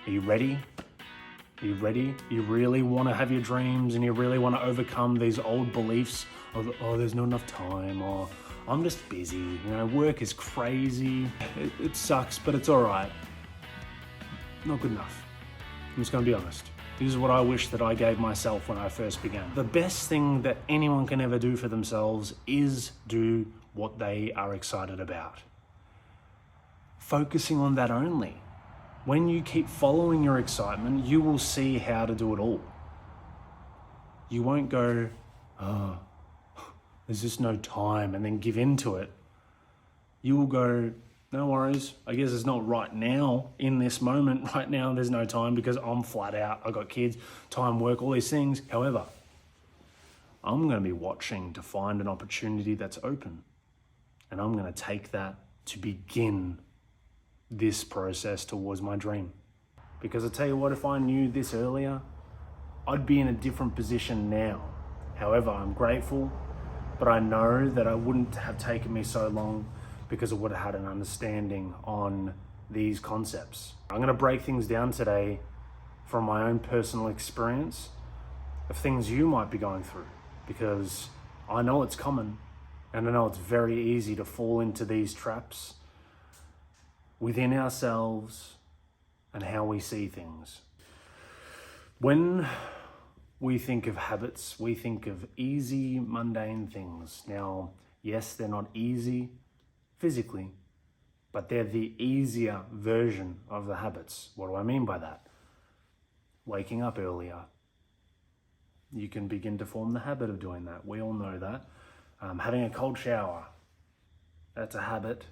Are you ready? Are you ready? You really want to have your dreams and you really want to overcome these old beliefs of, oh, there's not enough time, or I'm just busy, work is crazy. It sucks, but it's all right. Not good enough. I'm just going to be honest. This is what I wish that I gave myself when I first began. The best thing that anyone can ever do for themselves is do what they are excited about. Focusing on that only. When you keep following your excitement, you will see how to do it all. You won't go, oh, there's just no time, and then give in to it. You will go, no worries, I guess it's not right now, in this moment. Right now, there's no time because I'm flat out. I got kids, time, work, all these things. However, I'm going to be watching to find an opportunity that's open. And I'm going to take that to begin this process towards my dream. Because I tell you what, if I knew this earlier, I'd be in a different position now. However, I'm grateful, but I know that I wouldn't have taken me so long because I would have had an understanding on these concepts. I'm going to break things down today from my own personal experience of things you might be going through, because I know it's common and I know it's very easy to fall into these traps within ourselves and how we see things. When we think of habits, we think of easy, mundane things. Now, yes, they're not easy physically, but they're the easier version of the habits. What do I mean by that? Waking up earlier. You can begin to form the habit of doing that. We all know that. Having a cold shower, that's a habit.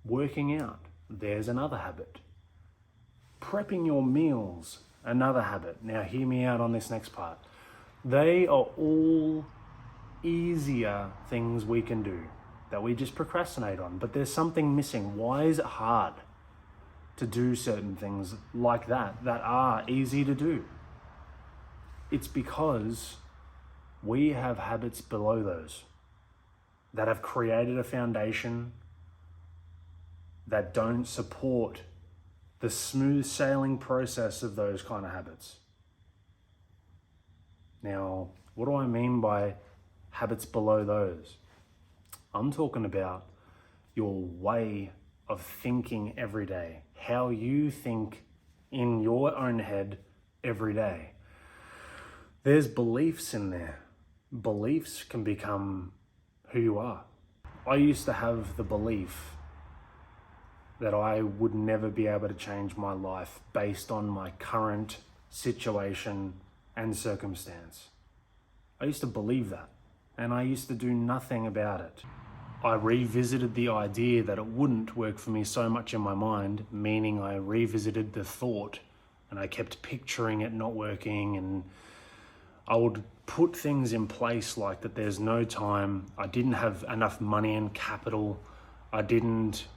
Working out, there's another habit. Prepping your meals, another habit. Now hear me out on this next part. They are all easier things we can do that we just procrastinate on, but there's something missing. Why is it hard to do certain things like that are easy to do? It's because we have habits below those that have created a foundation that don't support the smooth sailing process of those kind of habits. Now, what do I mean by habits below those? I'm talking about your way of thinking every day, how you think in your own head every day. There's beliefs in there. Beliefs can become who you are. I used to have the belief that I would never be able to change my life based on my current situation and circumstance. I used to believe that, and I used to do nothing about it. I revisited the idea that it wouldn't work for me so much in my mind, meaning I revisited the thought and I kept picturing it not working, and I would put things in place like that there's no time, I didn't have enough money and capital, I didn't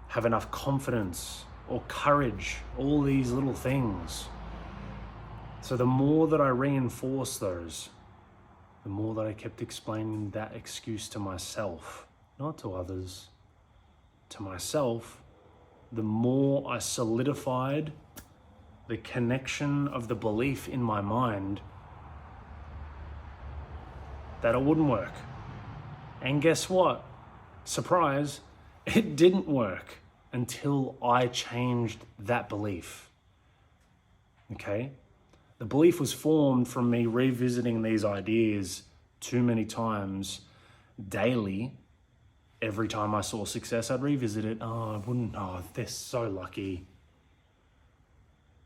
have enough confidence or courage, all these little things. So the more that I reinforced those, the more that I kept explaining that excuse to myself, not to others, to myself, the more I solidified the connection of the belief in my mind that it wouldn't work. And guess what? Surprise, it didn't work until I changed that belief. Okay? The belief was formed from me revisiting these ideas too many times daily. Every time I saw success, I'd revisit it. They're so lucky.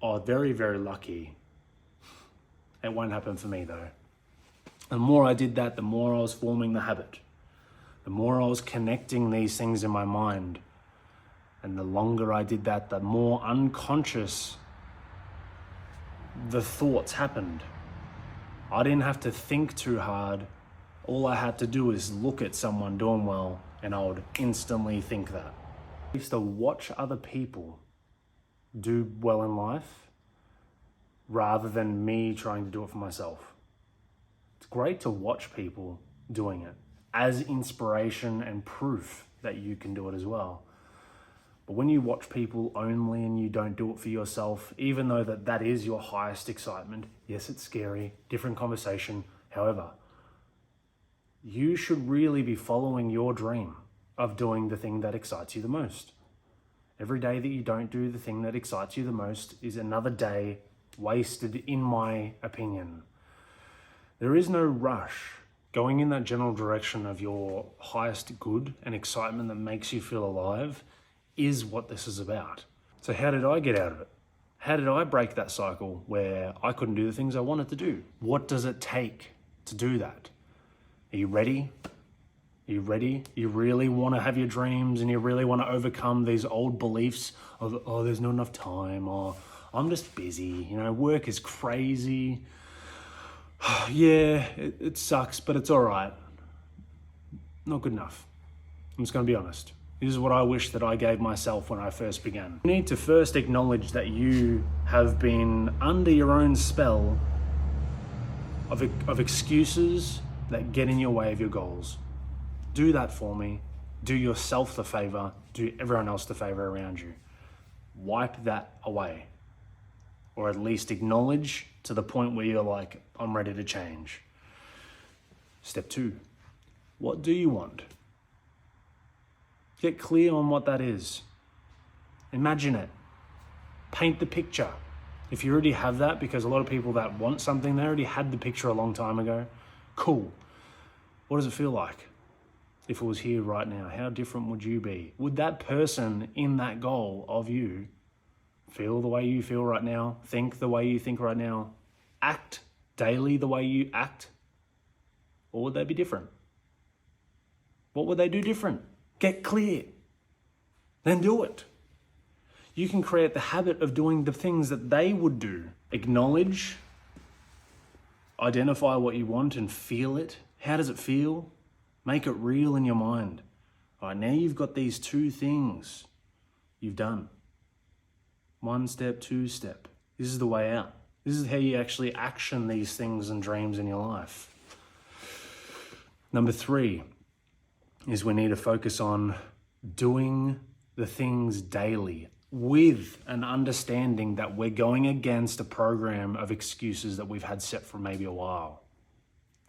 Oh, very, very lucky. It won't happen for me though. The more I did that, the more I was forming the habit. The more I was connecting these things in my mind. And the longer I did that, the more unconscious the thoughts happened. I didn't have to think too hard. All I had to do is look at someone doing well and I would instantly think that. I used to watch other people do well in life rather than me trying to do it for myself. It's great to watch people doing it as inspiration and proof that you can do it as well. But when you watch people only and you don't do it for yourself, even though that is your highest excitement, yes, it's scary, different conversation. However, you should really be following your dream of doing the thing that excites you the most. Every day that you don't do the thing that excites you the most is another day wasted, in my opinion. There is no rush. Going in that general direction of your highest good and excitement that makes you feel alive is what this is about. So how did I get out of it? How did I break that cycle where I couldn't do the things I wanted to do? What does it take to do that? Are you ready? Are you ready? You really want to have your dreams and you really want to overcome these old beliefs of, oh, there's not enough time, or I'm just busy, work is crazy. Yeah, it sucks, but it's all right. Not good enough. I'm just going to be honest. This is what I wish that I gave myself when I first began. You need to first acknowledge that you have been under your own spell of excuses that get in your way of your goals. Do that for me. Do yourself the favor. Do everyone else the favor around you. Wipe that away. Or at least acknowledge to the point where you're like, I'm ready to change. Step 2, what do you want? Get clear on what that is. Imagine it. Paint the picture. If you already have that, because a lot of people that want something, they already had the picture a long time ago. Cool. What does it feel like? If it was here right now, how different would you be? Would that person in that goal of you feel the way you feel right now, think the way you think right now, act daily the way you act? Or would they be different? What would they do different? Get clear. Then do it. You can create the habit of doing the things that they would do. Acknowledge, identify what you want and feel it. How does it feel? Make it real in your mind. All right, now you've got these 2 things you've done. 1 step, 2 step. This is the way out. This is how you actually action these things and dreams in your life. Number 3 is we need to focus on doing the things daily with an understanding that we're going against a program of excuses that we've had set for maybe a while.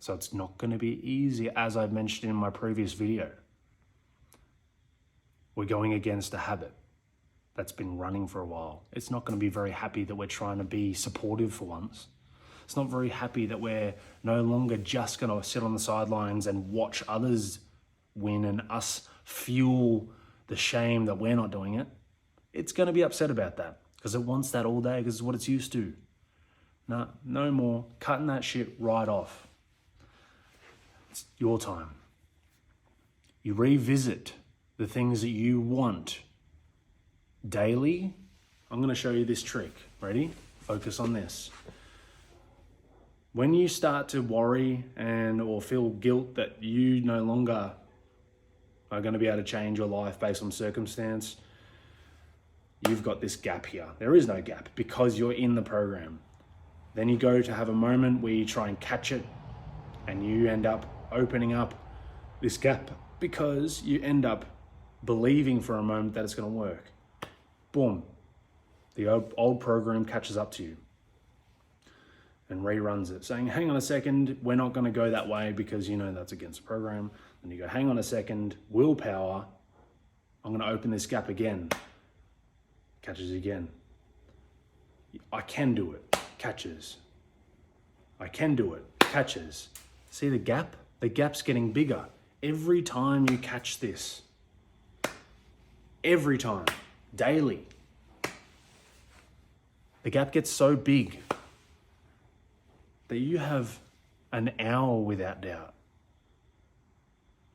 So it's not going to be easy, as I've mentioned in my previous video. We're going against a habit that's been running for a while. It's not going to be very happy that we're trying to be supportive for once. It's not very happy that we're no longer just going to sit on the sidelines and watch others win and us fuel the shame that we're not doing it. It's going to be upset about that because it wants that all day because it's what it's used to. No more. Cutting that shit right off. It's your time. You revisit the things that you want daily. I'm going to show you this trick. Ready? Focus on this. When you start to worry or feel guilt that you no longer are going to be able to change your life based on circumstance, you've got this gap here. There is no gap because you're in the program. Then you go to have a moment where you try and catch it and you end up opening up this gap because you end up believing for a moment that it's going to work. Boom. The old program catches up to you and reruns it, saying, hang on a second, we're not going to go that way because you know that's against the program. And you go, hang on a second, willpower, I'm going to open this gap again. Catches again. I can do it. Catches. I can do it. Catches. See the gap? The gap's getting bigger. Every time you catch this. Every time. Daily. The gap gets so big that you have an hour without doubt.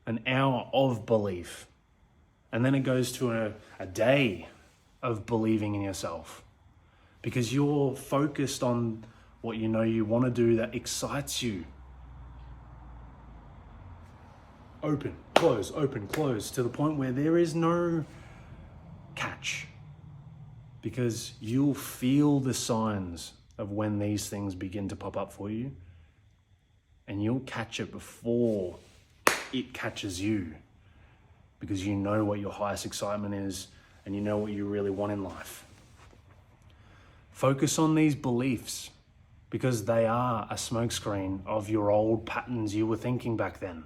An hour of belief. And then it goes to a day of believing in yourself. Because you're focused on what you know you want to do that excites you. Open, close, to the point where there is no catch. Because you'll feel the signs of when these things begin to pop up for you. And you'll catch it before it catches you. Because you know what your highest excitement is. and you know what you really want in life. Focus on these beliefs because they are a smokescreen of your old patterns you were thinking back then.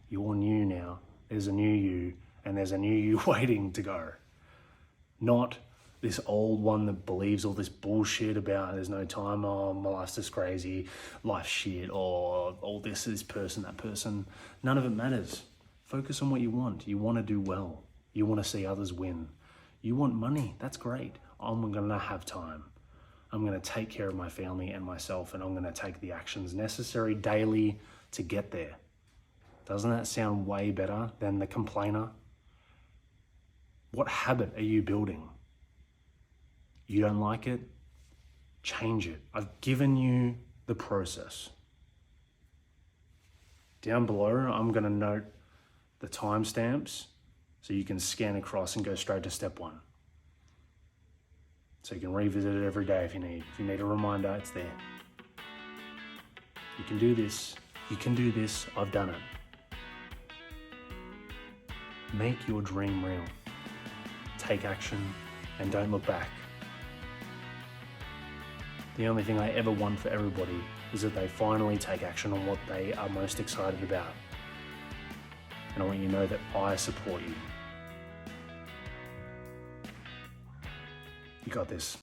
You're new now. There's a new you, and there's a new you waiting to go. Not this old one that believes all this bullshit about there's no time, oh, my life's just crazy, life's shit, or all this person, that person. None of it matters. Focus on what you want. You want to do well. You want to see others win. You want money. That's great. I'm going to have time. I'm going to take care of my family and myself, and I'm going to take the actions necessary daily to get there. Doesn't that sound way better than the complainer? What habit are you building? You don't like it? Change it. I've given you the process. Down below, I'm going to note the timestamps so you can scan across and go straight to step 1. So you can revisit it every day if you need. If you need a reminder, it's there. You can do this. You can do this. I've done it. Make your dream real. Take action and don't look back. The only thing I ever want for everybody is that they finally take action on what they are most excited about. And I want you to know that I support you. You got this.